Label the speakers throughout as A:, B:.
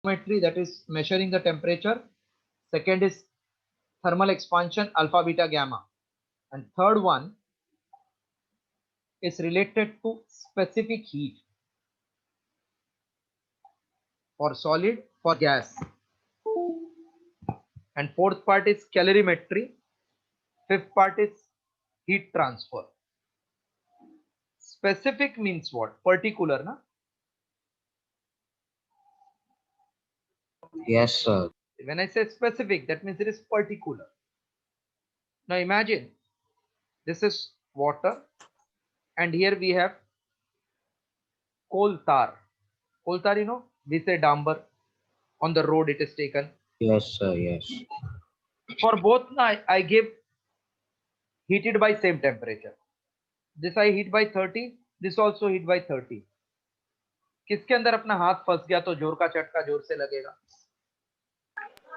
A: Calorimetry, that is measuring the temperature. Second is thermal expansion, alpha, beta, gamma. And third one is related to specific heat for solid, for gas. And fourth part is calorimetry. Fifth part is heat transfer. Specific means what? Particular, na?
B: Yes, sir.
A: When I say specific, that means it is particular. Now imagine this is water, and here we have coal tar. Coal tar, we say dambar. On the road it is taken.
B: Yes, sir. Yes.
A: For both, I give heated by same temperature. This I heat by 30, this also heat by 30. किसके अंदर अपना हाथ फंस गया तो जोर का झटका जोर से लगेगा?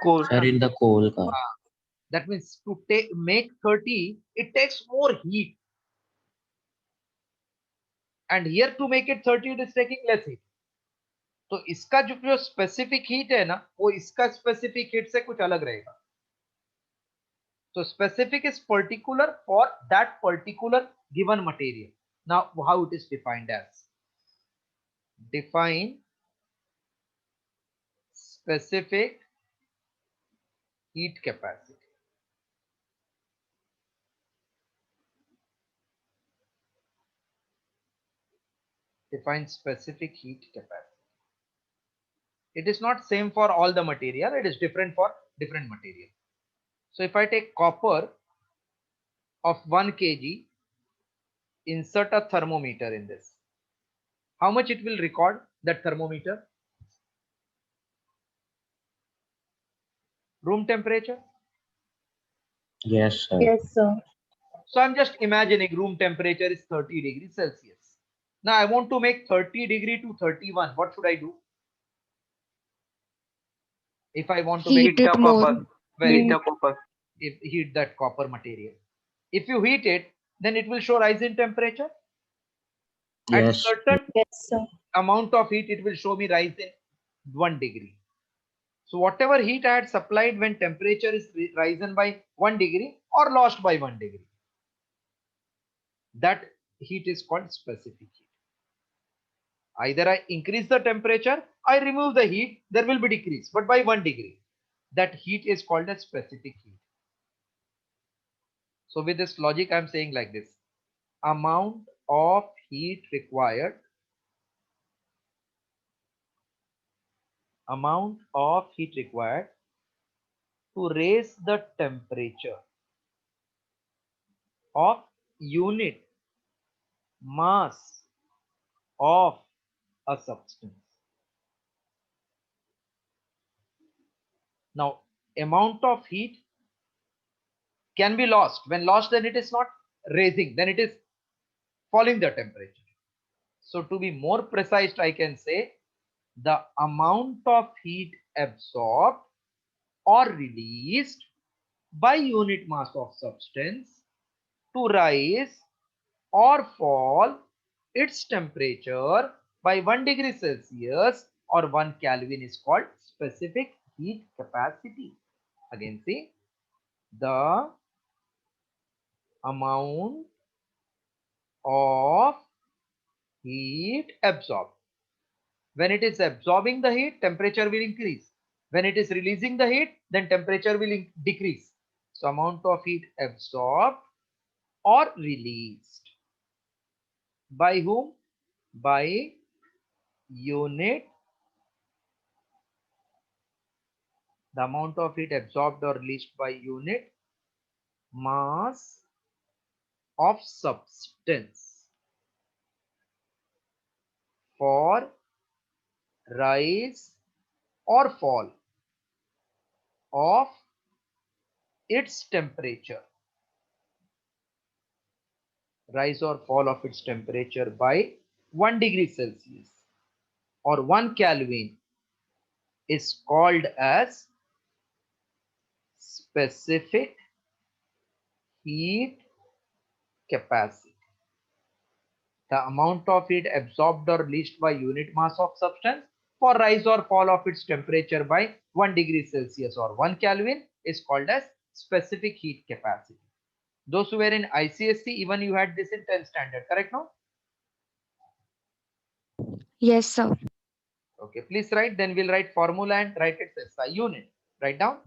C: Cool.
B: Sir, in the coal ka.
A: That means to make 30, it takes more heat. And here to make it 30, it is taking less heat. तो इसका जो स्पेसिफिक हीट है ना, वो इसका स्पेसिफिक हीट से कुछ अलग रहेगा. So specific is particular for that particular given material. Now how it is defined as? Define specific heat capacity. Define specific heat capacity. It is not same for all the material, it is different for different material. So if I take copper of 1 kg, insert a thermometer in this. How much it will record, that thermometer? Room temperature?
B: Yes, sir.
D: Yes, sir.
A: So I'm just imagining room temperature is 30 degrees Celsius. Now I want to make 30 degree to 31. What should I do? If I want to
D: Heat
A: make
D: it more.
A: very
C: Heat the copper.
A: heat that copper material. If you heat it, then it will show rise in temperature. At
B: Yes.
A: certain
D: Yes, sir.
A: amount of heat, it will show me rise in 1 degree. So whatever heat I had supplied when temperature is risen by 1 degree or lost by 1 degree, that heat is called specific heat. Either I increase the temperature, I remove the heat, there will be decrease, but by 1 degree. That heat is called a specific heat. So with this logic, I am saying like this: amount of heat required, to raise the temperature of unit mass of a substance. Now, amount of heat can be lost. When lost, then it is not raising, then it is falling the temperature. So to be more precise, I can say the amount of heat absorbed or released by unit mass of substance to rise or fall its temperature by 1 degree Celsius or 1 Kelvin is called specific heat capacity. Again, see, the amount of heat absorbed. When it is absorbing the heat, temperature will increase. When it is releasing the heat, then temperature will decrease. So amount of heat absorbed or released. By whom? By unit. The amount of heat absorbed or released by unit mass of substance for rise or fall of its temperature. Rise or fall of its temperature by 1 degree Celsius or 1 Kelvin is called as specific heat capacity. The amount of heat absorbed or released by unit mass of substance for rise or fall of its temperature by 1 degree Celsius or 1 Kelvin is called as specific heat capacity. Those who were in ICSC, even you had this in 10th standard, correct now?
D: Yes, sir.
A: Okay, please write, then we'll write formula and write its SI unit. Write down.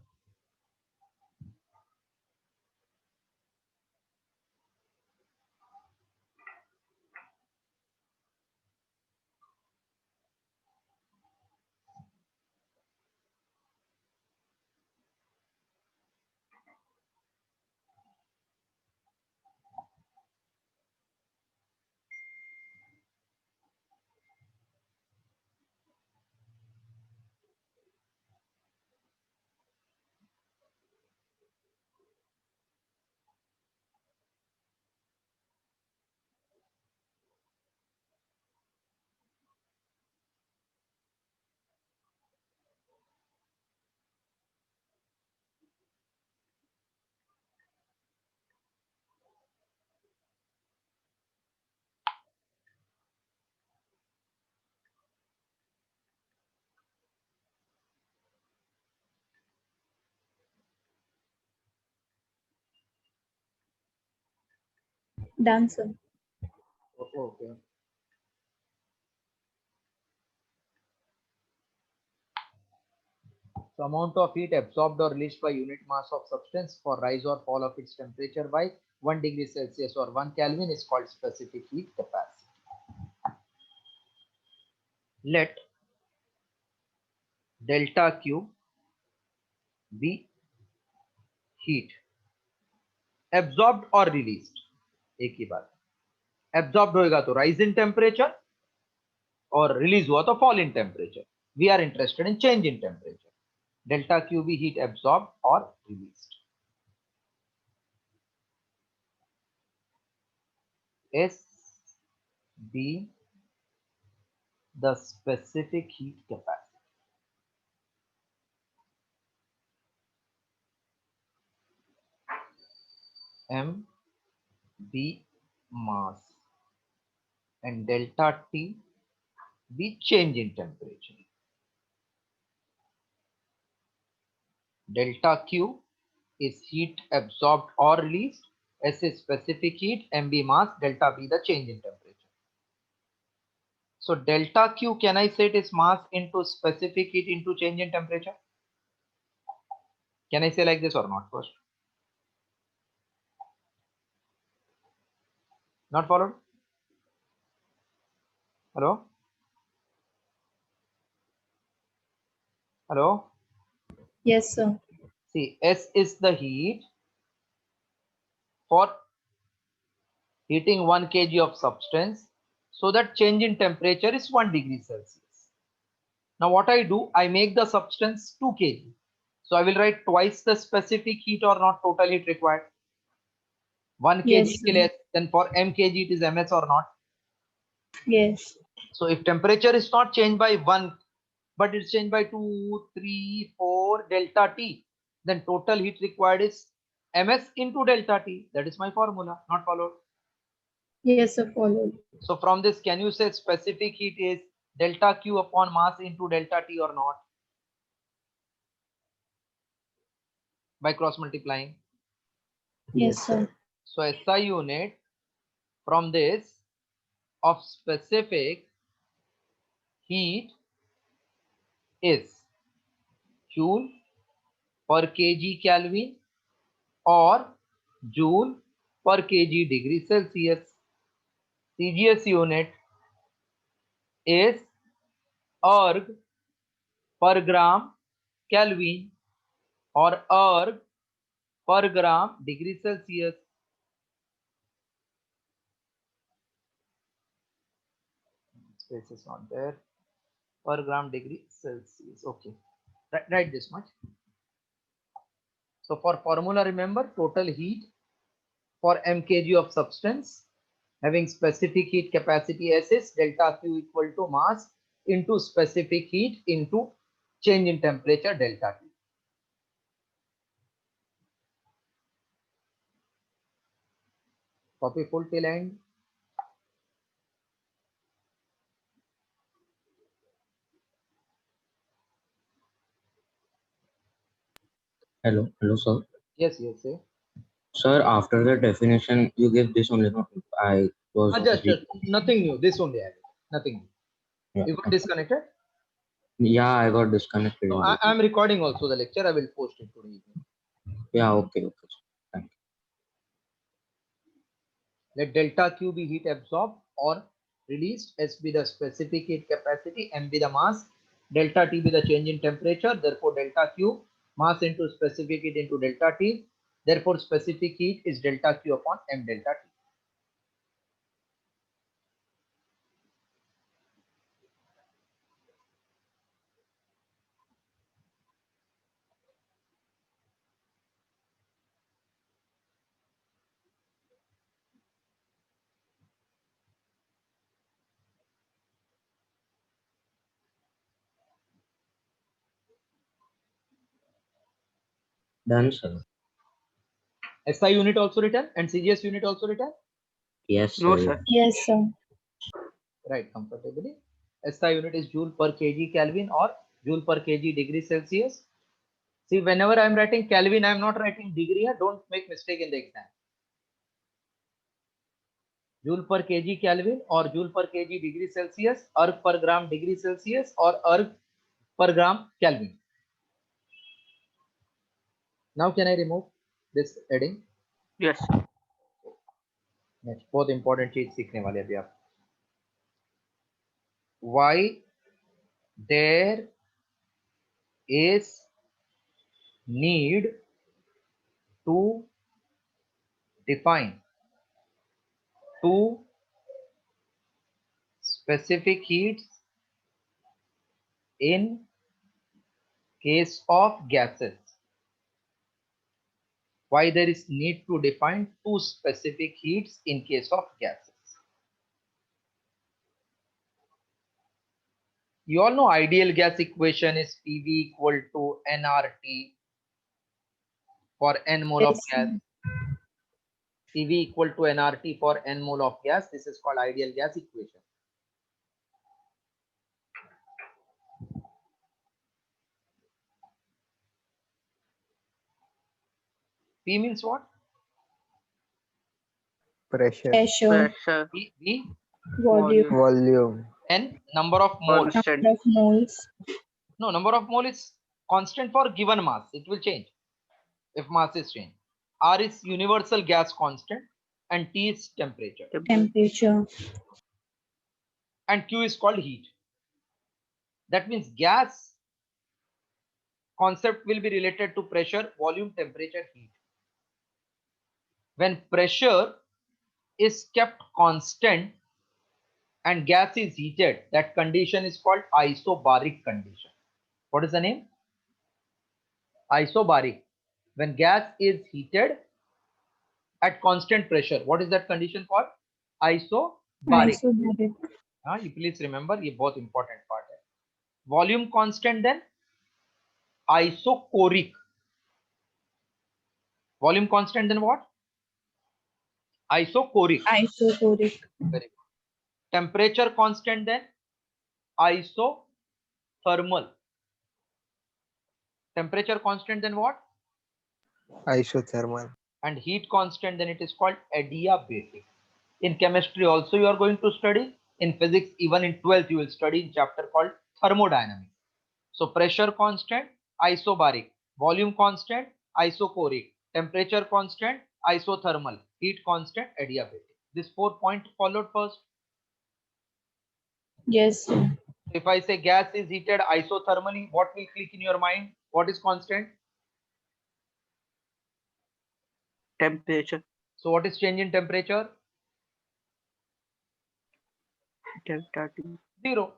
E: Done, sir.
A: Okay. So amount of heat absorbed or released by unit mass of substance for rise or fall of its temperature by 1 degree Celsius or 1 Kelvin is called specific heat capacity. Let delta Q be heat absorbed or released. एक ही बात, absorbed होएगा तो rise in temperature और release हुआ तो fall in temperature. We are interested in change in temperature. Delta Q be heat absorbed or released. S be the specific heat capacity. M be mass and delta T be change in temperature. Delta Q is heat absorbed or released. S is specific heat, M be mass, delta B the change in temperature. So delta Q, can I say it is mass into specific heat into change in temperature? Can I say like this or not first? Not followed? Hello? Hello?
E: Yes, sir.
A: See, S is the heat for heating 1 kg of substance, so that change in temperature is 1 degree Celsius. Now what I do, I make the substance 2 kg. So I will write twice the specific heat or not total heat required. 1 kg
E: Yes,
A: ke liye, then for m kg it is ms or not.
E: Yes.
A: So if temperature is not changed by 1, but it's changed by 2, 3, 4 delta T, then total heat required is ms into delta T. That is my formula. Not followed?
E: Yes, sir. Followed.
A: So from this, can you say specific heat is delta Q upon mass into delta T or not? By cross multiplying.
E: Yes, sir.
A: So SI unit from this of specific heat is joule per kg Kelvin or joule per kg degree Celsius. CGS unit is erg per gram Kelvin or erg per gram degree Celsius. Space is not there. Per gram degree Celsius. Okay, write this much. So for formula, remember total heat for m kg of substance having specific heat capacity S is delta Q equal to mass into specific heat into change in temperature delta T. Copy full till end.
B: Hello, sir.
A: Yes, yes, sir.
B: Sir, after the definition, you give this only. No? I was
A: Just nothing new. This only I did. Nothing new.
B: yeah,
A: You got
B: okay.
A: disconnected?
B: Yeah, I got disconnected.
A: No,
B: in
A: I
B: between.
A: am recording also the lecture. I will post it today evening.
B: Yeah, okay, okay. Thank
A: Let delta Q be heat absorbed or released, S be the specific heat capacity, M be the mass, delta T be the change in temperature. Therefore, delta Q mass into specific heat into delta T. Therefore, specific heat is delta Q upon M delta T.
B: you. Done, sir.
A: SI unit also written and CGS unit also written.
B: Yes,
C: No,
B: sir.
C: sir.
E: Yes, sir.
A: Right, comfortably. SI unit is joule per kg Kelvin or joule per kg degree Celsius. See, whenever I am writing Kelvin, I am not writing degree here. Don't make mistake in the exam. Joule per kg Kelvin or joule per kg degree Celsius, erg per gram degree Celsius or erg per gram Kelvin. Now can I remove this heading?
C: Yes, sir.
A: Next, बहुत important चीज सीखने वाले अभी आप. Why there is need to define two specific heats in case of gases? Why there is need to define two specific heats in case of gases? You all know ideal gas equation is PV equal to nRT for n mole of
E: Yes,
A: gas.
E: sir.
A: PV equal to nRT for n mole of gas. This is called ideal gas equation. P means what?
D: Pressure,
E: Pressure,
C: Pressure,
A: V
E: volume,
D: volume,
A: N number of moles.
C: constant.
E: number of moles.
A: No, number of mole is constant for given mass. It will change if mass is changed. R is universal gas constant and T is temperature
E: Temperature.
A: and Q is called heat. That means gas concept will be related to pressure, volume, temperature, heat. When pressure is kept constant and gas is heated, that condition is called isobaric condition. What is the name? Isobaric. When gas is heated at constant pressure, what is that condition called? Isobaric.
E: Isobaric.
A: You please remember, ये बहुत important part है. Volume constant, then isochoric. Volume constant, then what? Isochoric.
E: Isochoric.
A: Very good. Temperature constant, then isothermal. Temperature constant, then what?
D: isothermal,
A: And heat constant, then it is called adiabatic. In chemistry also you are going to study. In physics, even in 12th, you will study in chapter called thermodynamics. So pressure constant, isobaric. Volume constant, isochoric. Temperature constant, isothermal. Heat constant, adiabatic. This 4 points followed first.
E: Yes, sir.
A: If I say gas is heated isothermally, what will click in your mind? What is constant?
C: Temperature,
A: So what is change in temperature?
C: delta T.
A: 0.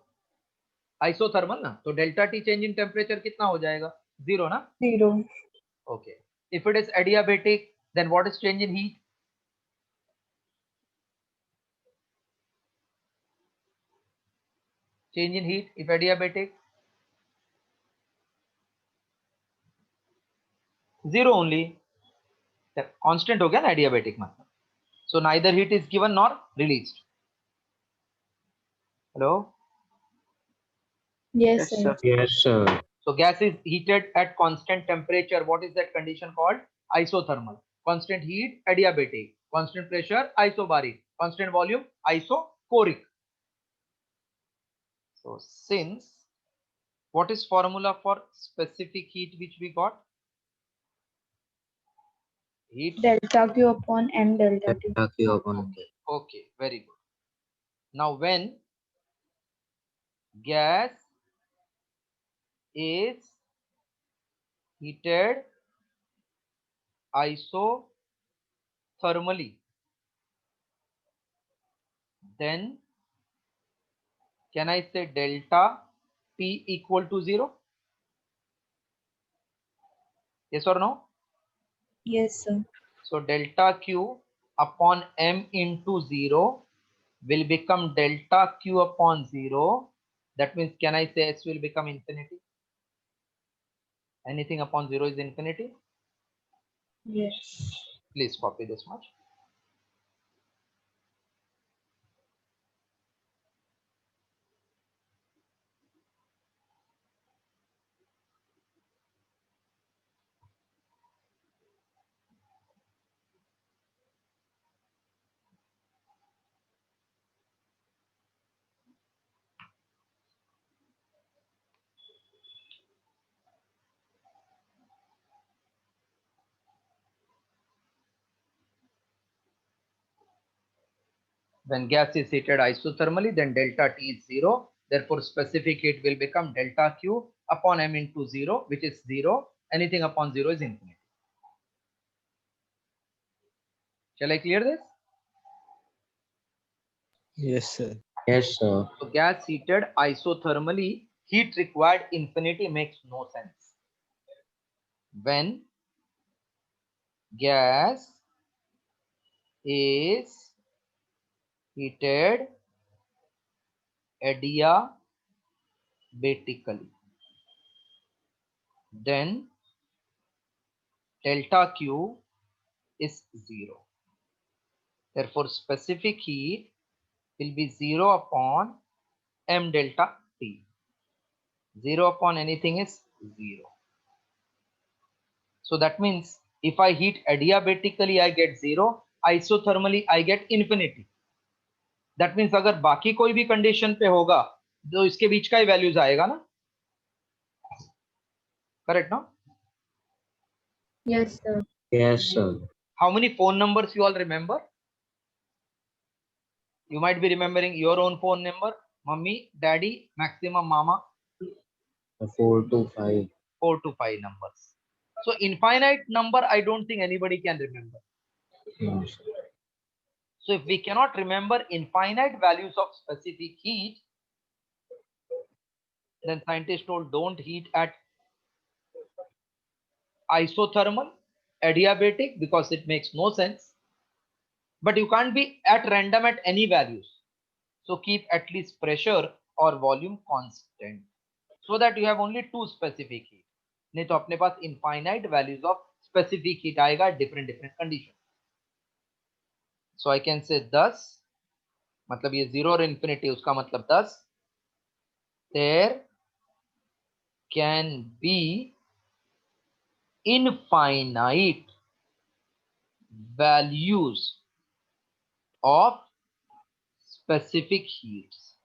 A: Isothermal ना, तो delta T change in temperature कितना हो जाएगा? 0 ना?
E: 0.
A: Okay. If it is adiabatic, then what is change in heat? Change in heat if adiabatic? 0 only. Constant हो गया ना adiabatic मतलब. So neither heat is given nor released. Hello?
E: Yes,
C: Yes,
E: sir.
C: sir.
B: Yes, sir.
A: So gas is heated at constant temperature. What is that condition called? Isothermal. Constant heat, adiabatic. Constant pressure, isobaric. Constant volume, isochoric. So since, what is formula for specific heat which we got? Heat.
E: Delta Q upon M delta T.
B: Delta Q upon
A: Okay, okay, very good. Now when gas is heated isothermally, then can I say delta T equal to 0? Yes or no?
E: Yes, sir.
A: So delta Q upon M into 0 will become delta Q upon 0. That means, can I say S will become infinity? Anything upon 0 is infinity.
E: Yes.
A: Please copy this much. When gas is heated isothermally, then delta T is 0. Therefore, specific heat will become delta Q upon M into 0, which is 0. Anything upon 0 is infinity. Shall I clear this?
D: Yes, sir.
B: Yes, sir.
A: So gas heated isothermally, heat required infinity makes no sense. When gas is heated adiabatically, then delta Q is 0. Therefore, specific heat will be 0 upon M delta T. 0 upon anything is 0. So that means if I heat adiabatically, I get 0. Isothermally, I get infinity. That means अगर बाकी कोई भी condition पे होगा तो इसके बीच का ही values आएगा ना. Correct, no?
E: Yes, sir.
B: Yes, sir.
A: How many phone numbers you all remember? You might be remembering your own phone number. Mummy, daddy, maximum mama.
B: 4 to 5.
A: 4 to 5 numbers. So infinite number, I don't think anybody can remember.
B: No, sir.
A: So if we cannot remember infinite values of specific heat, then scientists told don't heat at isothermal, adiabatic, because it makes no sense. But you can't be at random at any values. So keep at least pressure or volume constant so that you have only two specific heat. नहीं तो अपने पास infinite values of specific heat आएगा different condition. So I can say 10, मतलब ये 0 और infinity उसका मतलब 10. There can be infinite values of specific heats.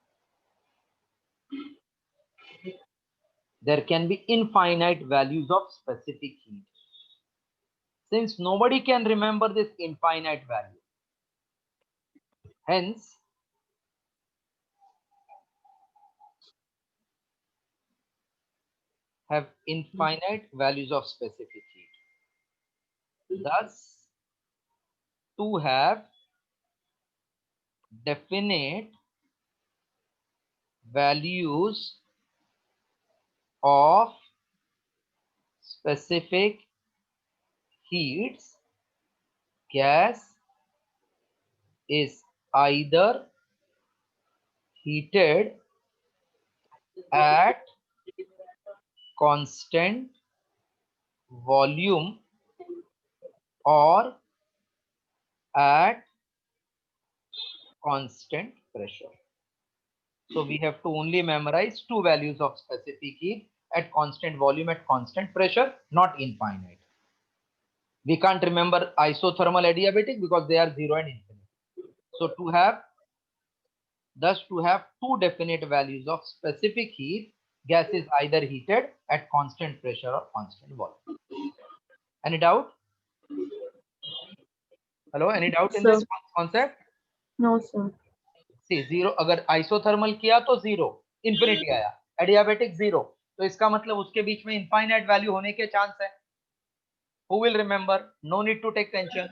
A: There can be infinite values of specific heat. Since nobody can remember this infinite value, hence have infinite values of specific heat. Thus, to have definite values of specific heats, gas is either heated at constant volume or at constant pressure. So we have to only memorize two values of specific heat at constant volume at constant pressure, not infinite. We can't remember isothermal adiabatic because they are 0 and infinite. So to have two definite values of specific heat, gas is either heated at constant pressure or constant volume. Any doubt? Hello, any doubt in
E: Sir.
A: this concept?
E: No, sir.
A: See, 0 अगर isothermal किया तो 0, infinity आया, adiabatic 0, तो इसका मतलब उसके बीच में infinite value होने के चांस है. Who will remember? No need to take tension.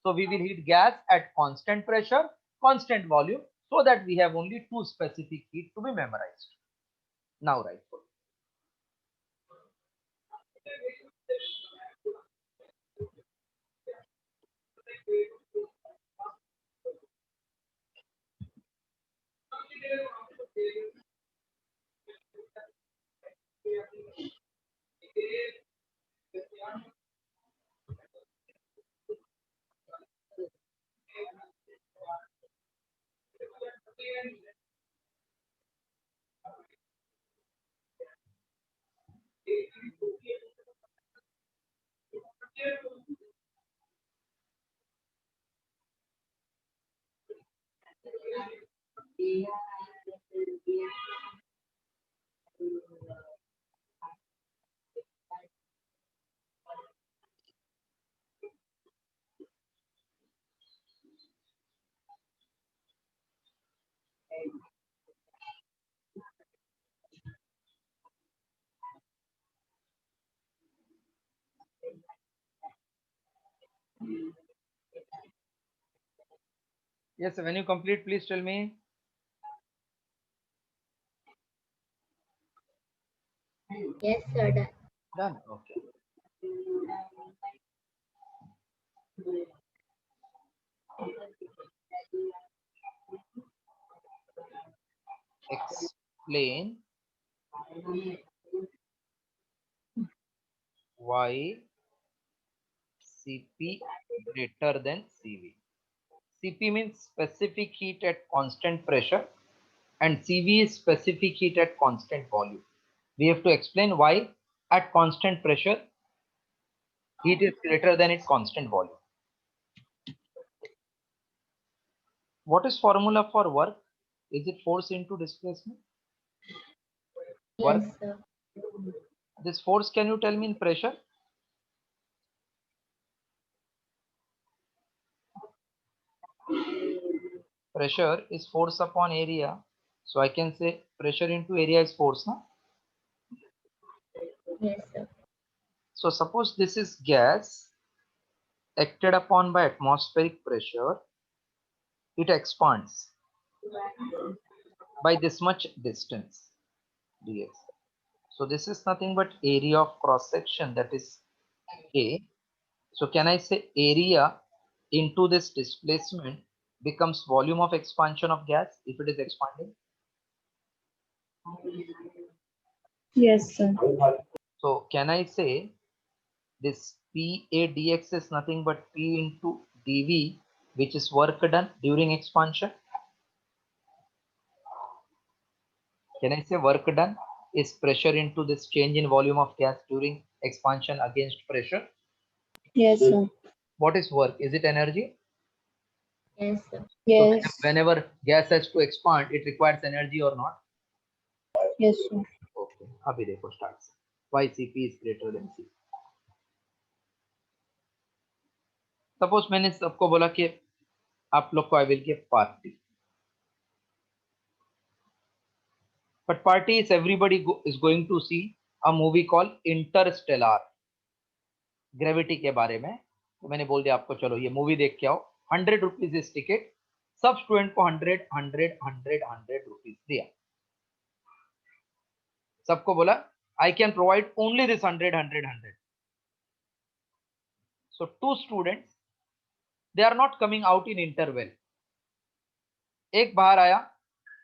A: So we will heat gas at constant pressure, constant volume, so that we have only two specific heat to be memorized. Now write for it. Yes, when you complete, please tell me.
E: Yes, sir. Done.
A: Done. Okay. Explain why Cp greater than Cv. Cp means specific heat at constant pressure and Cv is specific heat at constant volume. We have to explain why at constant pressure heat is greater than its constant volume. What is formula for work? Is it force into displacement? Work.
E: Yes, sir.
A: This force, can you tell me in pressure? Pressure is force upon area. So I can say pressure into area is force, no?
E: Yes, sir.
A: So suppose this is gas acted upon by atmospheric pressure, it expands by this much distance, dx. So this is nothing but area of cross section, that is A. So can I say area into this displacement becomes volume of expansion of gas if it is expanding?
E: Yes, sir.
A: So can I say this PA dx is nothing but P into dV, which is work done during expansion? Can I say work done is pressure into this change in volume of gas during expansion against pressure?
E: Yes, sir.
A: What is work? Is it energy?
E: Yes, sir.
A: So
E: Yes.
A: whenever gas has to expand, it requires energy or not?
E: Yes, sir.
A: Okay, अभी देखो starts. Why Cp is greater than C? Suppose मैंने सबको बोला कि आप लोग को I will give party. But party is everybody is going to see a movie called Interstellar. Gravity के बारे में. तो मैंने बोल दिया आपको चलो ये मूवी देख के आओ. 100 रुपीज इस टिकट. सब स्टूडेंट को 100 रुपीज दिया. सबको बोला I can provide only this 100. So two students, they are not coming out in interval. एक बाहर आया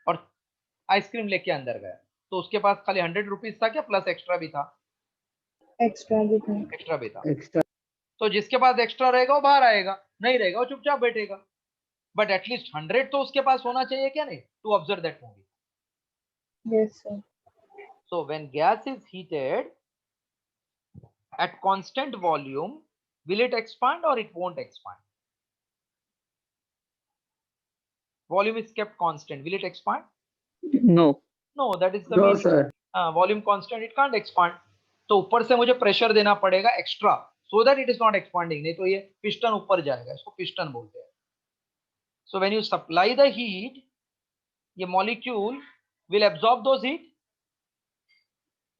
A: और आइसक्रीम लेके अंदर गया, तो उसके पास खाली 100 रुपीज था क्या प्लस एक्स्ट्रा भी था?
E: एक्स्ट्रा भी था.
A: एक्स्ट्रा भी था. तो जिसके पास एक्स्ट्रा रहेगा वो बाहर आएगा, नहीं रहेगा वो चुपचाप बैठेगा. बट एटलीस्ट 100 तो उसके पास होना चाहिए क्या नहीं, to observe that movie.
E: Yes, sir.
A: So when gas is heated at constant volume, will it expand or it won't expand? Volume is kept constant. Will it expand?
C: No.
A: No, that is the
D: No,
A: meaning.
D: sir.
A: Volume constant, it can't expand. तो ऊपर से मुझे pressure देना पड़ेगा extra so that it is not expanding. नहीं तो ये piston ऊपर जाएगा, इसको पिस्टन बोलते हैं. So when you supply the heat, ये molecule will absorb those heat.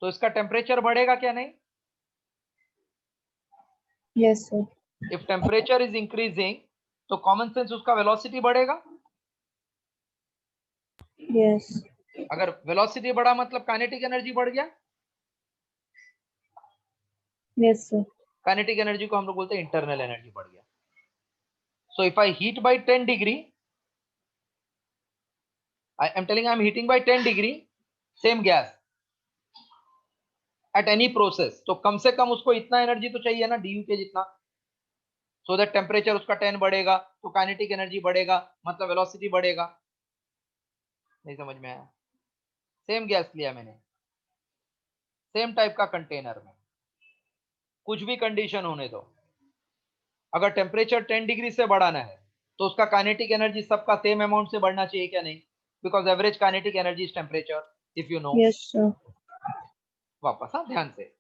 A: तो इसका टेम्परेचर बढ़ेगा क्या? नहीं.
E: Yes, sir.
A: If temperature is increasing, तो common sense उसका velocity बढ़ेगा.
E: Yes.
A: अगर velocity बढ़ा मतलब kinetic energy बढ़ गया.
E: Yes, sir.
A: Kinetic energy को हम लोग बोलते हैं internal energy बढ़ गया. So if I heat by 10 degree, I am telling I am heating by 10 degree, same gas at any process. तो कम से कम उसको इतना एनर्जी तो चाहिए ना du के जितना. So that temperature उसका 10 बढ़ेगा तो kinetic energy बढ़ेगा मतलब velocity बढ़ेगा. नहीं समझ में आया? सेम गैस लिया मैंने, सेम टाइप का कंटेनर में, कुछ भी कंडीशन होने दो. अगर टेम्परेचर 10 डिग्री से बढ़ाना है तो उसका काइनेटिक एनर्जी सबका सेम अमाउंट से बढ़ना चाहिए क्या? नहीं, because average kinetic energy is temperature, if you know.
E: Yes, sir.
A: वापस ध्यान से.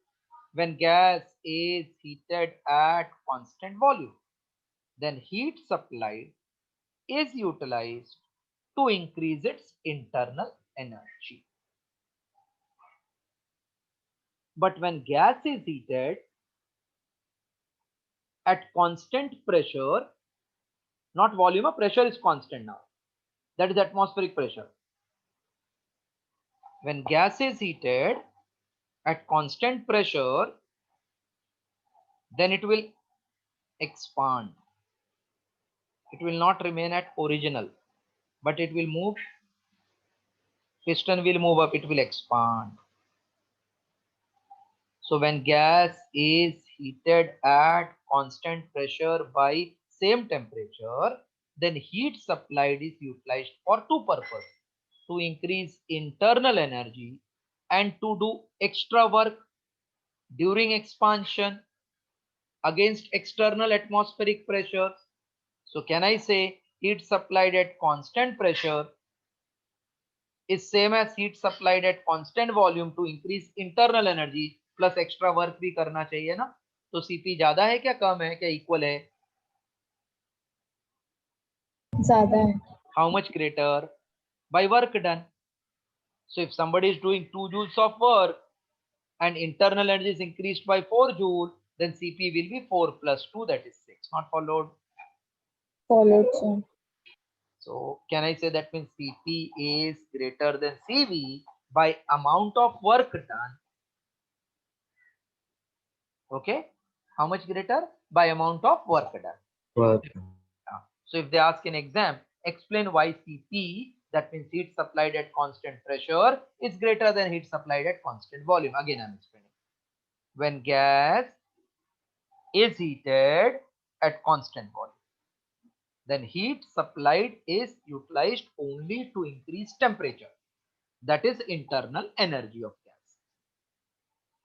A: When gas is heated at constant volume, then heat supplied is utilized to increase its internal energy. But when gas is heated at constant pressure, not volume, pressure is constant now. That is atmospheric pressure. When gas is heated at constant pressure, then it will expand. It will not remain at original, but it will move. Piston will move up, it will expand. So when gas is heated at constant pressure by same temperature, then heat supplied is utilized for two purposes: to increase internal energy and to do extra work during expansion against external atmospheric pressure. So can I say heat supplied at constant pressure is same as heat supplied at constant volume to increase internal energy plus extra work भी करना चाहिए ना? तो Cp ज्यादा है क्या कम है क्या इक्वल है?
E: ज़्यादा है.
A: How much greater? By work done. So if somebody is doing 2 joules of work and internal energy is increased by 4 joule, then Cp will be 4 plus 2, that is 6. Not followed?
E: Followed, sir.
A: So can I say that means Cp is greater than Cv by amount of work done? Okay. How much greater? By amount of work done.
B: Work.
A: So if they ask in exam, explain why Cp, that means heat supplied at constant pressure, is greater than heat supplied at constant volume. Again, I'm explaining. When gas is heated at constant volume, then heat supplied is utilized only to increase temperature. That is internal energy of gas.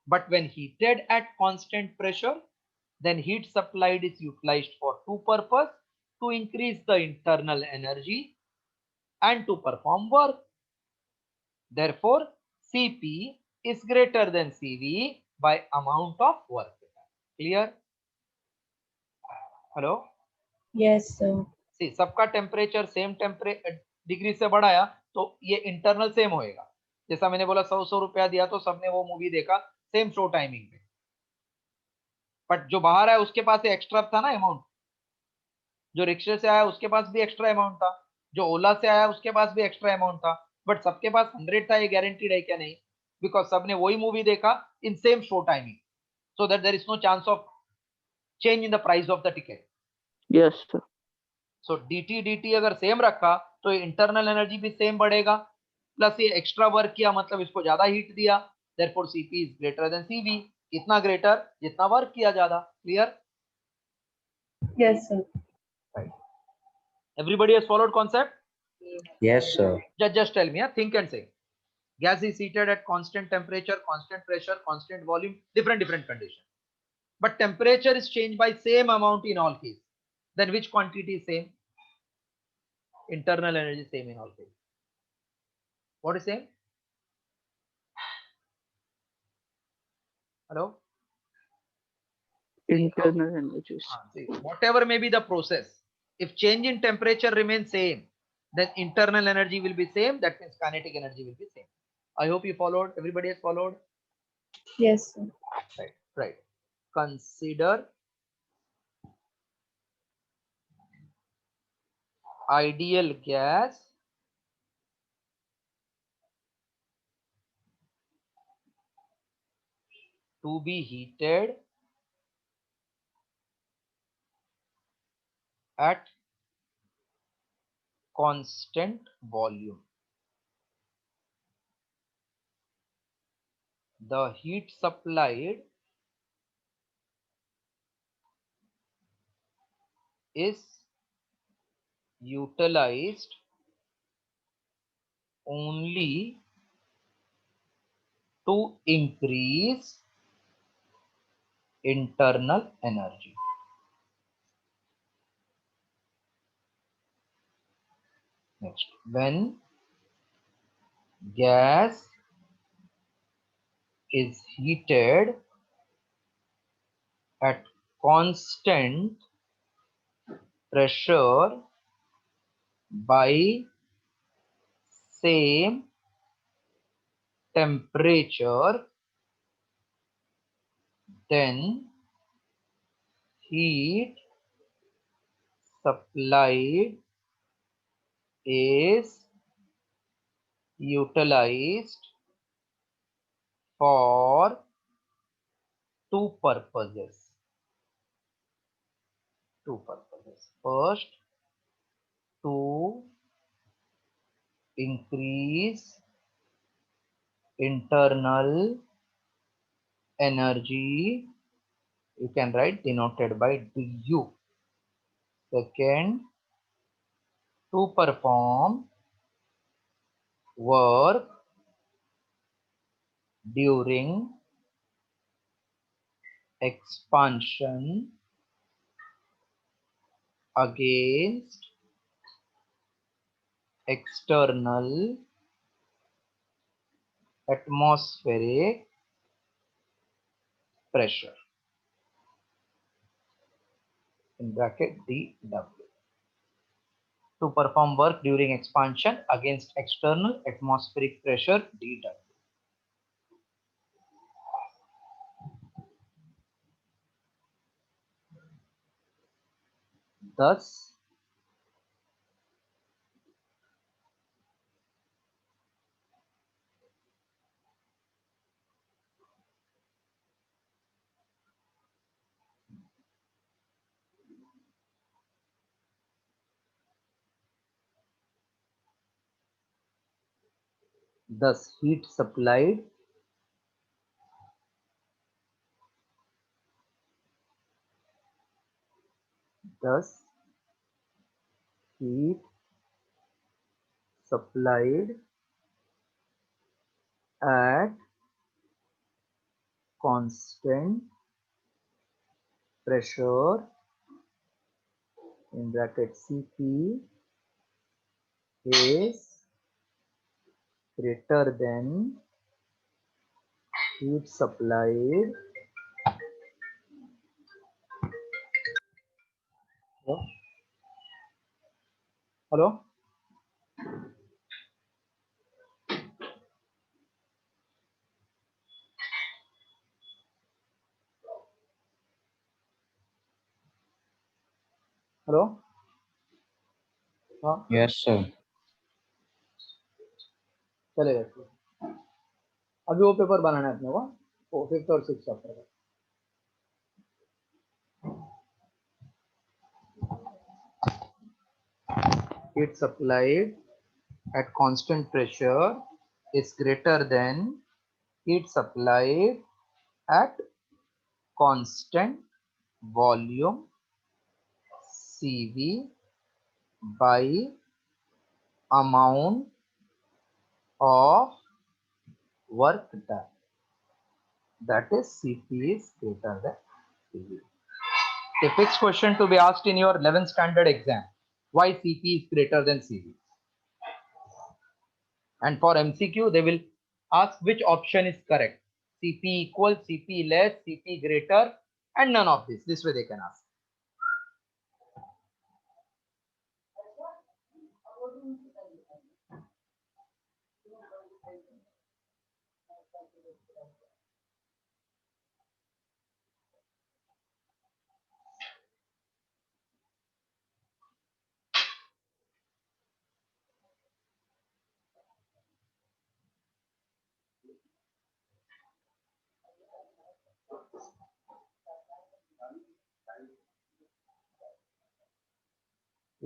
A: But when heated at constant pressure, then heat supplied is utilized for two purposes: to increase the internal energy and to perform work. Therefore, Cp is greater than Cv by amount of work. Clear? Hello?
E: Yes, sir.
A: See, सबका temperature same degree से बढ़ाया तो ये internal same होएगा. जैसा मैंने बोला 100 रुपया दिया तो सबने वो मूवी देखा सेम शो टाइमिंग पे. बट जो बाहर आया उसके पास एक्स्ट्रा था ना अमाउंट, जो रिक्शे से आया उसके पास भी एक्स्ट्रा अमाउंट था, जो ओला से आया उसके पास भी एक्स्ट्रा अमाउंट था, बट सबके पास 100 था. ये गारंटीड है क्या? नहीं, बिकॉज सबने वही मूवी देखा in same show timing, so that there is no chance of change in the price of the ticket.
C: Yes, sir.
A: So dt अगर सेम रखा तो इंटरनल एनर्जी भी सेम बढ़ेगा, प्लस ये एक्स्ट्रा वर्क किया मतलब इसको ज्यादा हीट दिया. Therefore Cp is greater than Cv. कितना ग्रेटर? जितना वर्क किया ज्यादा. Clear?
E: Yes, sir.
A: Right. Everybody has followed concept?
B: Yes, sir.
A: Just tell me, think and say. Gas is heated at constant temperature, constant pressure, constant volume, different condition. But temperature is changed by same amount in all cases. Then which quantity is same? Internal energy is same in all cases. What is same? Hello?
C: Internal energies.
A: See, whatever may be the process, if change in temperature remains same, then internal energy will be same. That means kinetic energy will be same. I hope you followed. Everybody has followed.
E: Yes, sir.
A: Right. Right. Consider ideal gas to be heated at constant volume. The heat supplied is utilized only to increase internal energy. Next, when gas is heated at constant pressure by same temperature, then heat supplied is utilized for two purposes. First, to increase internal energy. You can write denoted by du. Second, to perform work during expansion against external atmospheric pressure, in bracket dW. To perform work during expansion against external atmospheric pressure dW. Thus, heat supplied heat supplied at constant pressure, in bracket Cp, is greater than heat supplied. Hello? Hello हाँ
B: Yes, sir.
A: चलेगा अभी वो paper बनाना है अपने को 5th और 6th chapter का heat supplied at constant pressure is greater than heat supplied at constant volume CV by amount of work done. That is CP is greater than CV. The fixed question to be asked in your 11th standard exam. Why CP is greater than CV? And for MCQ, they will ask which option is correct. CP equal, CP less, CP greater, and none of this. This way they can ask.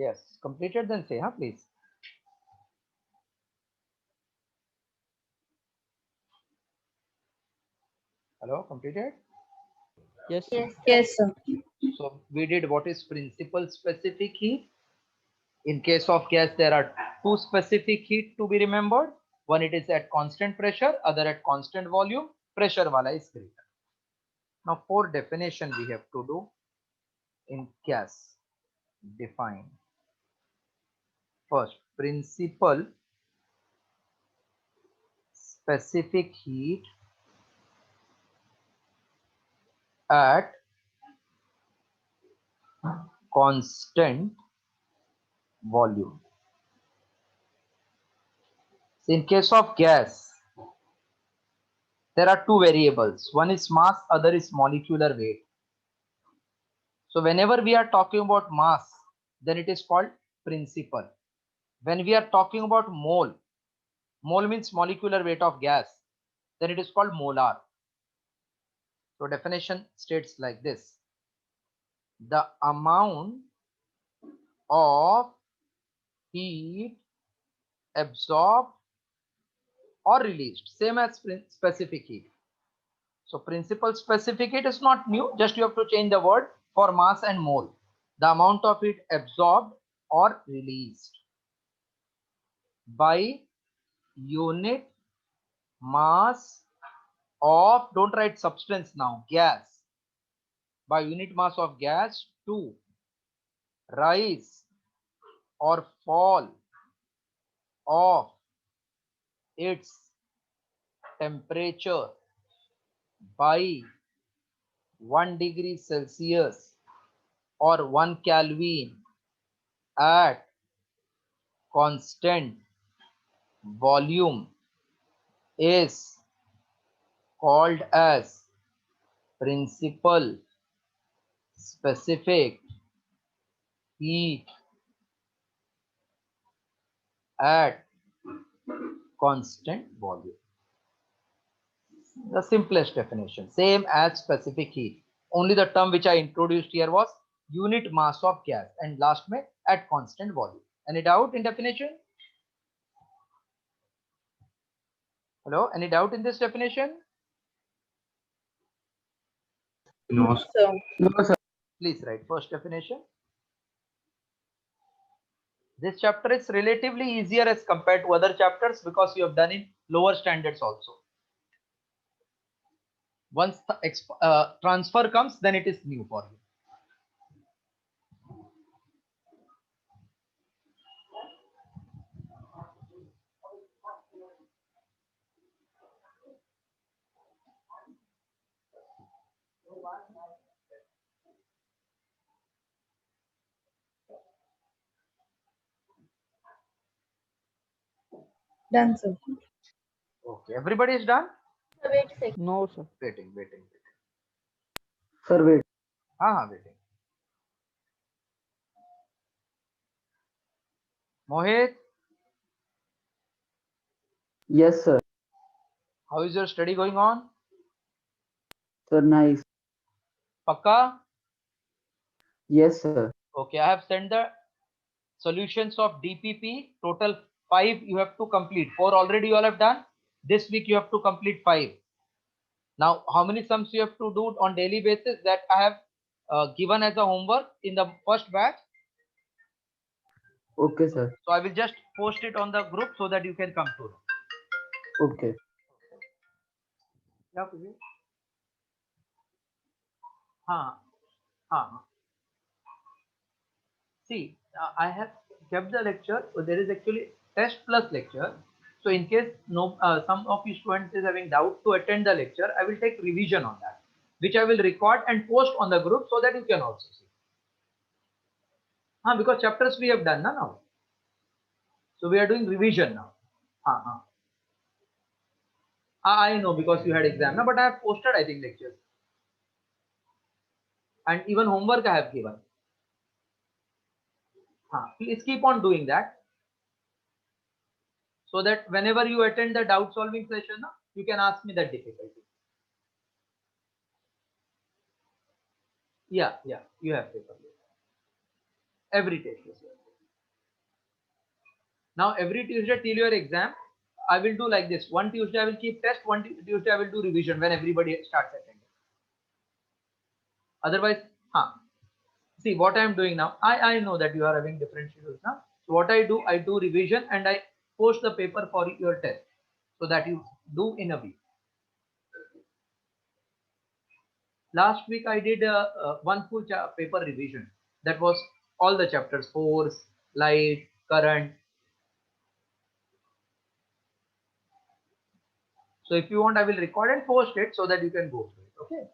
A: Yes, completed, then say, huh, please. Hello, completed?
C: Yes.
E: Yes, sir.
A: So we did what is principal specific heat. In case of gas, there are two specific heat to be remembered. One it is at constant pressure, other at constant volume. Pressure wala is greater. Now for definition we have to do in gas. Define. First, principal specific heat at constant volume. So in case of gas, there are two variables. One is mass, other is molecular weight. So whenever we are talking about mass, then it is called principal. When we are talking about mole, mole means molecular weight of gas, then it is called molar. So definition states like this. The amount of heat absorbed or released, same as specific heat. So principal specific heat is not new, just you have to change the word for mass and mole. The amount of heat absorbed or released by unit mass of, don't write substance now, gas, by unit mass of gas to rise or fall of its temperature by 1 degree Celsius or 1 Kelvin at constant volume is called as principal specific heat at constant volume. The simplest definition, same as specific heat. Only the term which I introduced here was unit mass of gas, and last में at constant volume. Any doubt in definition? Hello, any doubt in this definition?
B: No,
E: So,
A: Please write first definition. This chapter is relatively easier as compared to other chapters because you have done in lower standards also. Once the transfer comes, then it is new for you.
E: done, sir.
A: Okay, everybody is done?
C: No, sir.
A: Waiting.
D: Sir, wait.
A: Waiting. Mohit,
D: Yes, sir.
A: how is your study going on?
D: Sir, nice.
A: Pakka?
D: Yes, sir.
A: Okay, I have sent the solutions of DPP. Total 5 you have to complete. 4 already you all have done. This week you have to complete 5. Now, how many sums you have to do on daily basis that I have given as a homework in the first batch?
D: Okay, sir.
A: So I will just post it on the group so that you can come to know.
D: Okay.
A: क्या करिए? हाँ हाँ. See, I have kept the lecture. So there is actually test plus lecture. So in case no, some of you students is having doubt to attend the lecture, I will take revision on that, which I will record and post on the group so that you can also see. Because chapters we have done now. So we are doing revision now. I know because you had exam, but I have posted I think lectures and even homework I have given. Please keep on doing that so that whenever you attend the doubt solving session, you can ask me that difficulty. Yeah, you have paper. Every test is there. Now every Tuesday till your exam, I will do like this. One Tuesday I will keep test, one Tuesday I will do revision when everybody starts attending. Otherwise, see what I am doing now. I know that you are having different schedules now. So what I do revision and I post the paper for your test so that you do in a week. Last week I did one full paper revision. That was all the chapters: force, light, current. So if you want, I will record and post it so that you can go through it. Okay.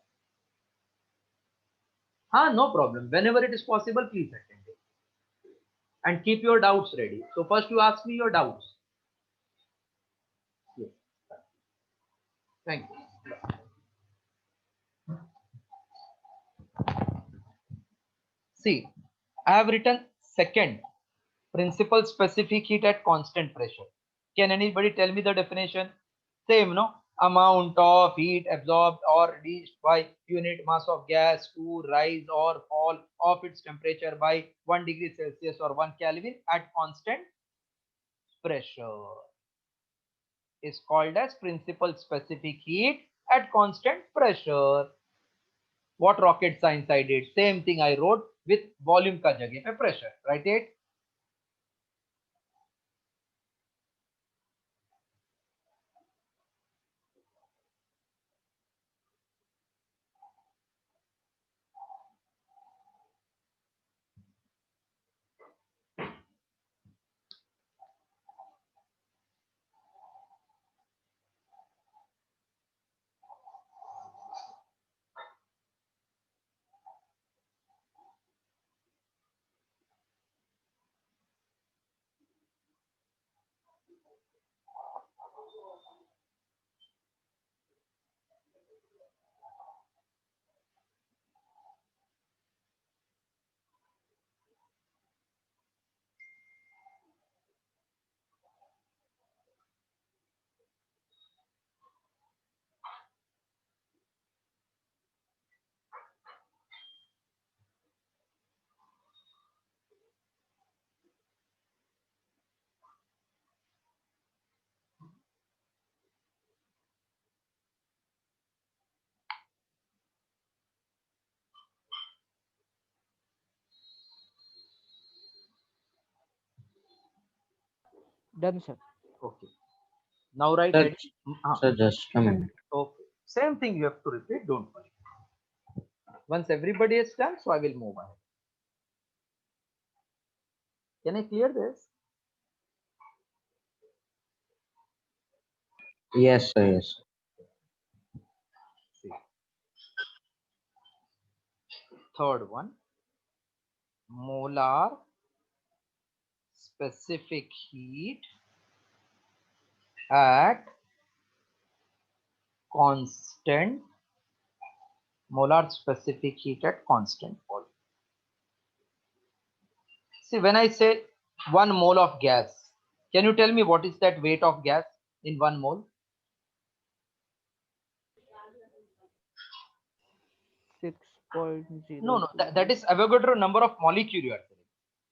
A: No problem. Whenever it is possible, please attend it. And keep your doubts ready. So first you ask me your doubts. Yes. Thank you. See, I have written second, principal specific heat at constant pressure. Can anybody tell me the definition? Same, no? Amount of heat absorbed or released by unit mass of gas to rise or fall of its temperature by 1 degree Celsius or 1 Kelvin at constant pressure is called as principal specific heat at constant pressure. What rocket science I did? Same thing I wrote with volume ka jagah pe pressure. Write it.
C: Done, sir.
A: Okay. Now write
B: Sir,
A: head.
B: sir, just a minute.
A: Okay. Same thing you have to repeat. Don't worry. Once everybody is done, so I will move on. Can I clear this?
B: Yes, sir, yes.
A: See. Third one. Molar specific heat at constant molar specific heat at constant volume. See, when I say 1 mole of gas, can you tell me what is that weight of gas in 1 mole?
C: 6.0.
A: No, that is Avogadro number of molecule you are saying.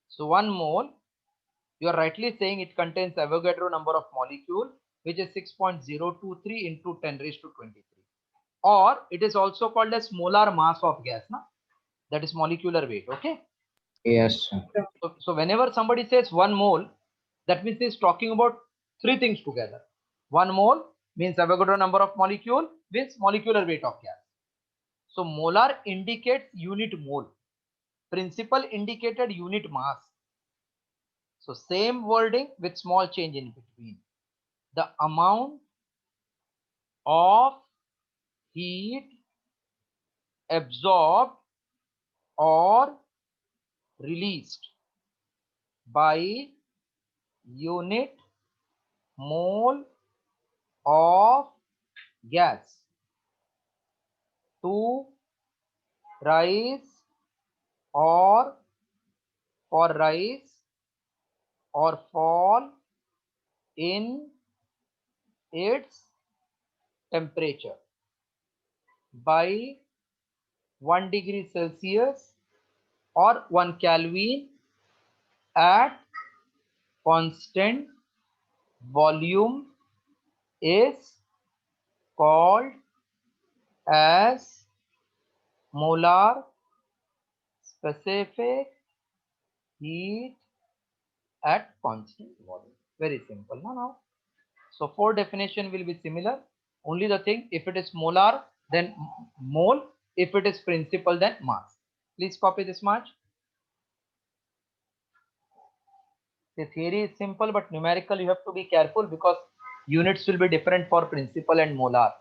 A: So 1 mole, you are rightly saying it contains Avogadro number of molecule, which is 6.023 into 10 raised to 23. Or it is also called as molar mass of gas, na? That is molecular weight, okay?
B: Yes, sir.
A: So whenever somebody says 1 mole, that means he's talking about 3 things together. 1 mole, means Avogadro number of molecule means molecular weight of gas. So molar indicates unit mole. Principal indicated unit mass. So same wording with small change in between. The amount of heat absorbed or released by unit mole of gas to rise or for rise or fall in its temperature by 1 degree Celsius or 1 Kelvin at constant volume is called as molar specific heat at constant volume. Very simple. Now, so 4 definition will be similar. Only the thing, if it is molar, then mole. If it is principal, then mass. Please copy this much. The theory is simple, but numerical you have to be careful because units will be different for principal and molar.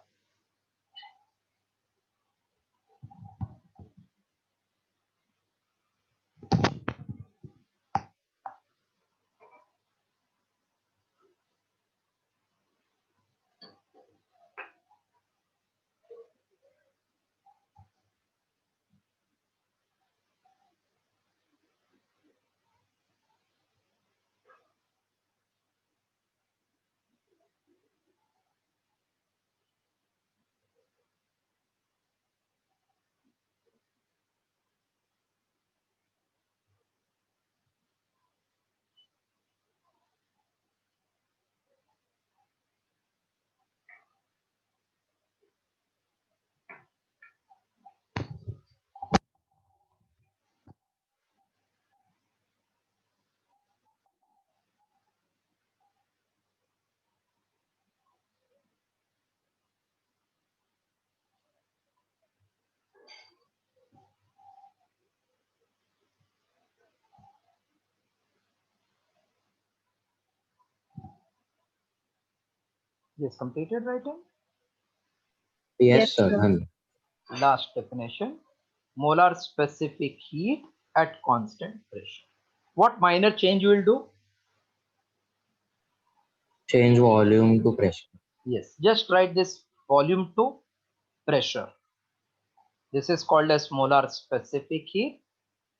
A: Yes, completed writing.
B: Yes,
E: Yes,
B: sir.
E: sir.
B: Done.
A: Last definition, molar specific heat at constant pressure. What minor change you will do?
B: Change volume to pressure.
A: Yes, just write this volume to pressure. This is called as molar specific heat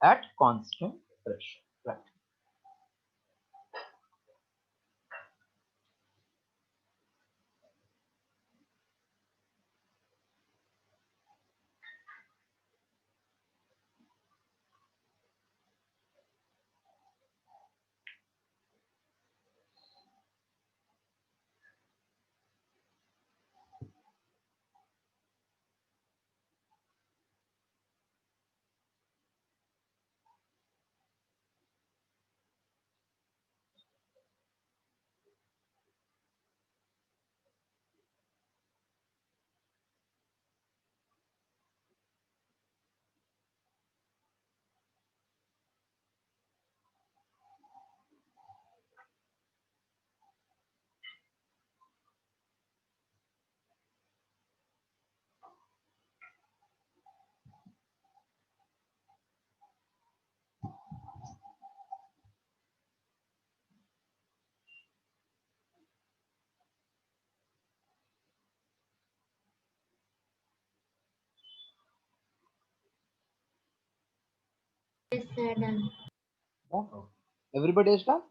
A: at constant pressure. Right.
E: Yes, sir. Done.
A: Okay. Everybody is done?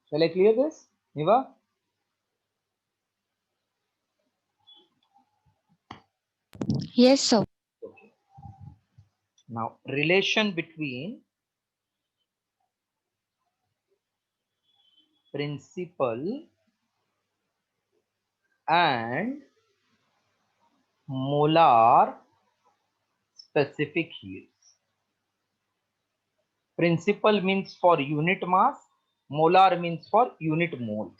A: Shall I clear this? Niva?
F: Yes, sir.
A: Okay. Now, relation between principal and molar specific heats. Principal means for unit mass, molar means for unit mole.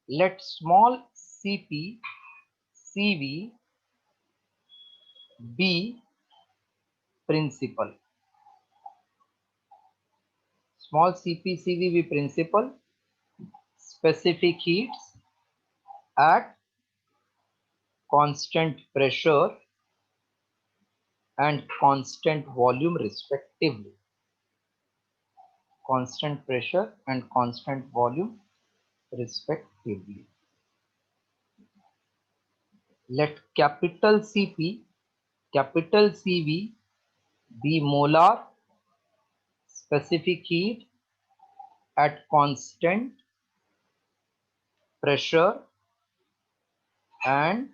A: Let small Cp Cv be principal. Small Cp Cv be principal. Specific heats at constant pressure and constant volume respectively. Constant pressure and constant volume respectively. Let capital Cp, capital Cv be molar specific heat at constant pressure and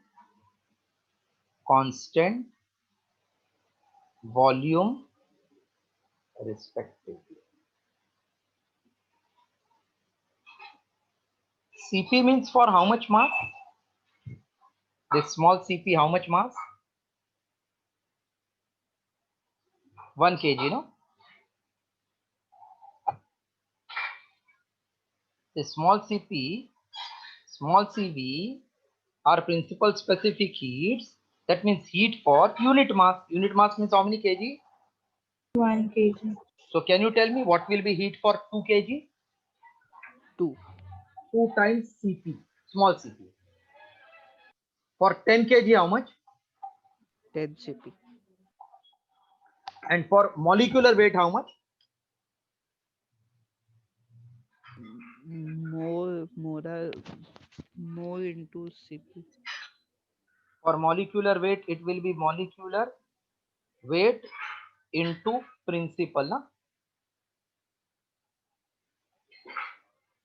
A: constant volume respectively. Cp means for how much mass? This small Cp, how much mass? 1 kg, no? The small Cp, small Cv are principal specific heats. That means heat for unit mass. Unit mass means how many kg?
G: 1 kg.
A: So can you tell me what will be heat for 2 kg?
C: 2.
A: 2 times Cp, small Cp. For 10 kg, how much?
C: 10 CP.
A: And for molecular weight, how much?
C: More into CP.
A: For molecular weight, it will be molecular weight into principal. Na?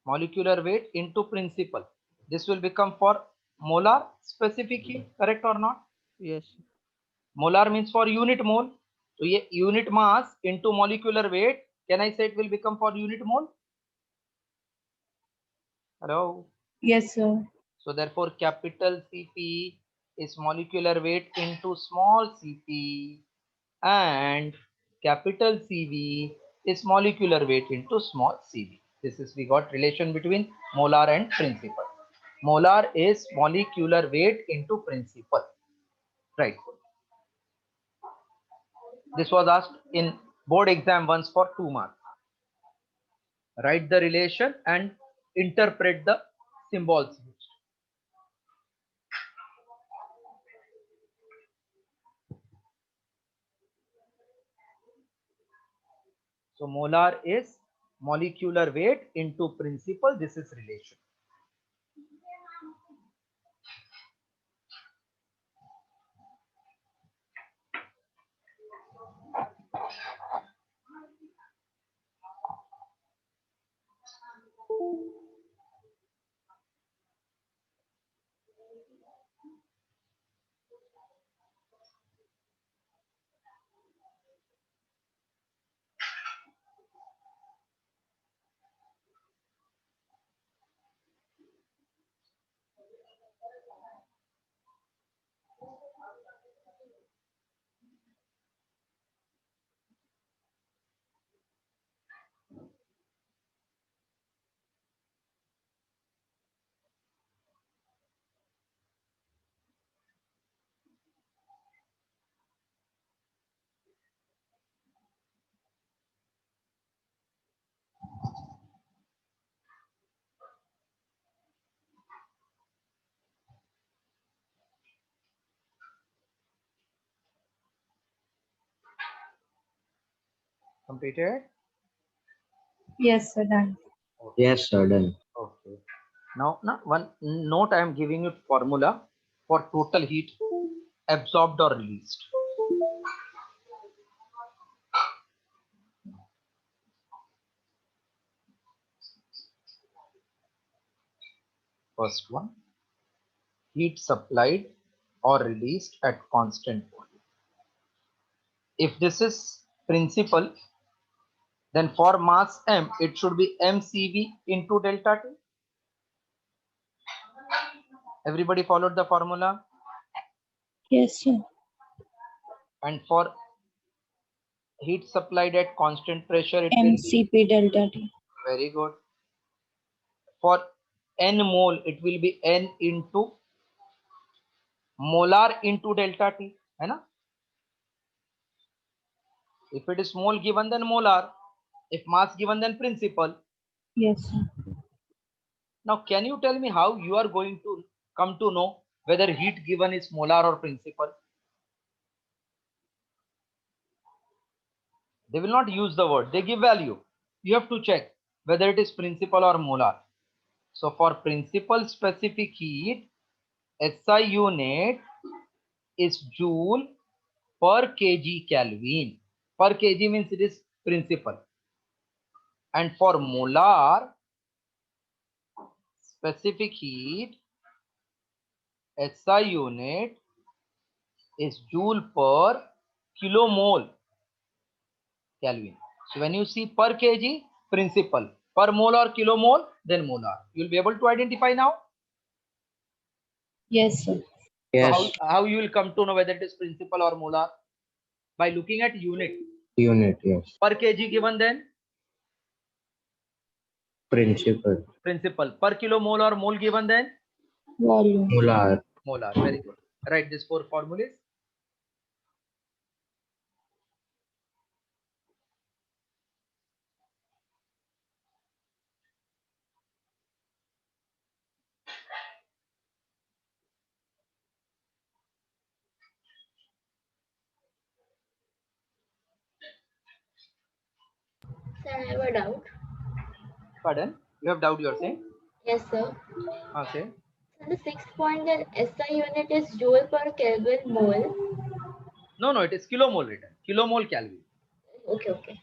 A: Molecular weight into principal. This will become for molar specific heat, correct or not?
C: Yes.
A: Molar means for unit mole. So ye unit mass into molecular weight. Can I say it will become for unit mole? Hello.
G: Yes, sir.
A: So therefore capital Cp is molecular weight into small cp and capital Cv is molecular weight into small cv. This is we got relation between molar and principal. Molar is molecular weight into principal. Right. This was asked in board exam once for 2 marks. Write the relation and interpret the symbols used. So molar is molecular weight into principal. This is relation. Completed?
G: Yes, sir. Done.
B: Yes, sir, done.
A: Okay. Now, one note I am giving you formula for total heat absorbed or released. First one, heat supplied or released at constant volume. If this is principal, then for mass m, it should be mCv into delta T. Everybody followed the formula?
G: Yes, sir.
A: And for heat supplied at constant pressure, it will be
G: MCP delta T.
A: very good. For n mole, it will be n into molar into delta T, है ना? If it is mole given, then molar. If mass given, then principal.
G: Yes, sir.
A: Now, can you tell me how you are going to come to know whether heat given is molar or principal? They will not use the word, they give value. You have to check whether it is principal or molar. So for principal specific heat, SI unit is joule per kg Kelvin. Per kg means it is principal. And for molar specific heat, SI unit is joule per kilomole Kelvin. So when you see per kg, principal, per mole or kilomole, then molar. You will be able to identify now.
G: Yes, sir.
B: Yes.
A: So how you will come to know whether it is principal or molar? By looking at unit.
B: Unit. Yes.
A: Per kg given, then
B: Principal.
A: principal. Per kilomole or mole given, then
G: Volume.
B: Molar.
A: molar. Very good. Write these 4 formulas.
E: Sir, I have a doubt.
A: Pardon? You have doubt, you are saying?
E: Yes, sir.
A: Okay.
E: So the 6th point, that SI unit is joule per Kelvin mole.
A: No, it is kilomole written. Kilomole Kelvin.
E: Okay, okay.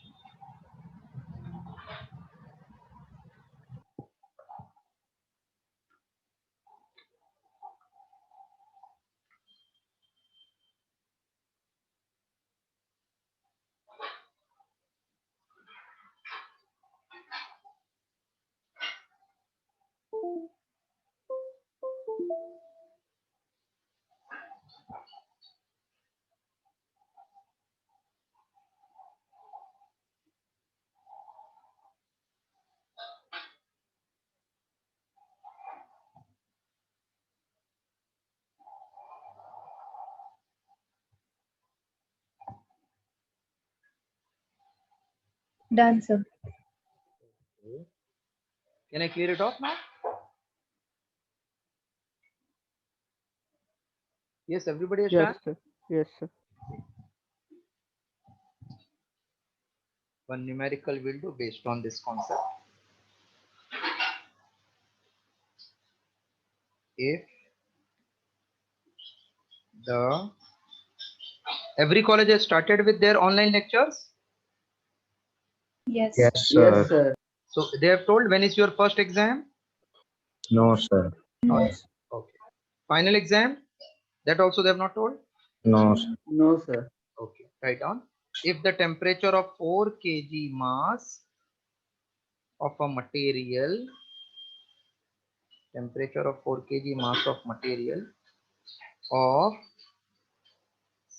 G: Done, sir.
A: Can I clear it off now? Yes, everybody has
C: Yes,
A: done.
C: sir. Yes, sir.
A: One numerical will do based on this concept. If the every college has started with their online lectures,
G: Yes.
B: Yes,
D: Yes,
B: sir.
D: sir.
A: so they have told when is your first exam?
B: No, sir.
G: No.
A: Okay. Final exam? That also they have not told?
B: No, sir.
D: No, sir.
A: Okay. Write down. If the temperature of 4 kg mass of a material, temperature of 4 kg mass of material of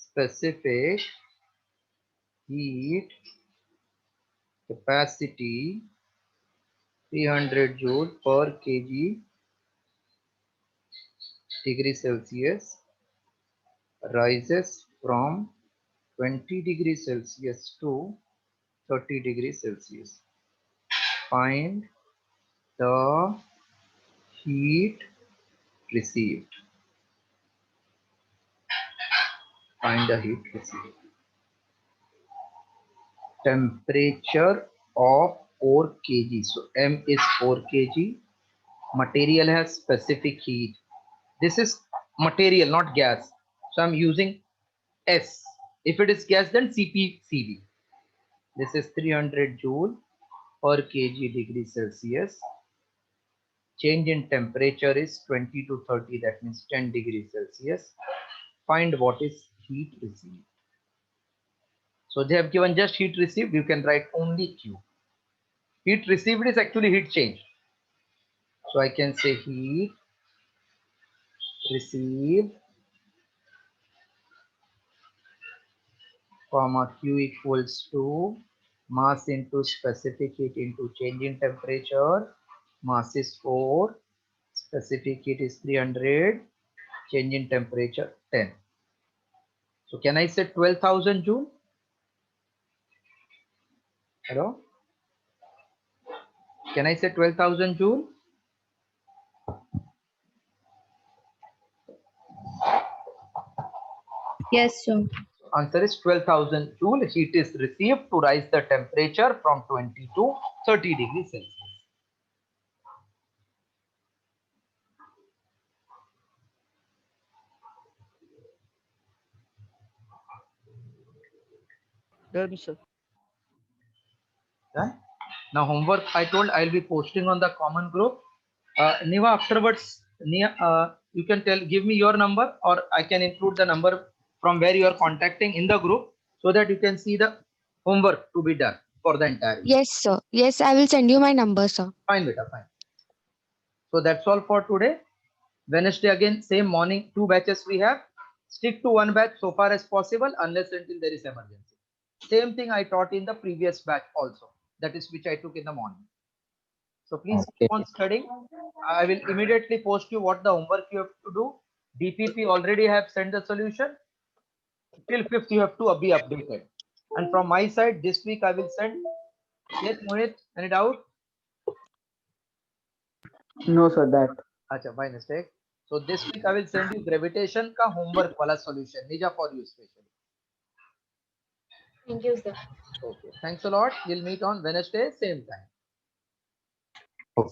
A: specific heat capacity 300 joule per kg degree Celsius rises from 20 degrees Celsius to 30 degrees Celsius. Find the heat received. Find the heat received. Temperature of 4 kg. So M is 4 kg. Material has specific heat. This is material, not gas. So I'm using S. If it is gas, then CpCv. This is 300 joule per kg degree Celsius. Change in temperature is 20 to 30, that means 10 degrees Celsius. Find what is heat received. So they have given just heat received, you can write only Q. Heat received is actually heat change. So I can say heat received, comma Q equals to mass into specific heat into change in temperature. Mass is 4, Specific heat is 300. Change in temperature 10. So can I say 12,000 joule? Hello? Can I say 12,000 joule?
G: Yes, sir.
A: Answer is 12,000 joule. Heat is received to rise the temperature from 20 to 30 degrees Celsius.
C: Done, sir.
A: Done? Now homework I told I'll be posting on the common group. Niva, afterwards, you can give me your number, or I can include the number from where you are contacting in the group, so that you can see the homework to be done for the entire week.
F: Yes, sir. Yes, I will send you my number, sir.
A: Fine, beta, fine. So that's all for today. Wednesday again, same morning, 2 batches we have. Stick to 1 batch so far as possible, unless until there is emergency. Same thing I taught in the previous batch also. That is which I took in the morning. So please keep on studying. I will immediately post you what the homework you have to do. DPP already have sent the solution. Till 5th you have to be updated. And from my side, this week I will send. Yes, Mohit, any doubt?
D: No, sir, that.
A: Acha, by mistake. So this week I will send you gravitation ka homework wala solution. Nija for you specially.
E: Thank you, sir.
A: Okay. Thanks a lot. We'll meet on Wednesday, same time.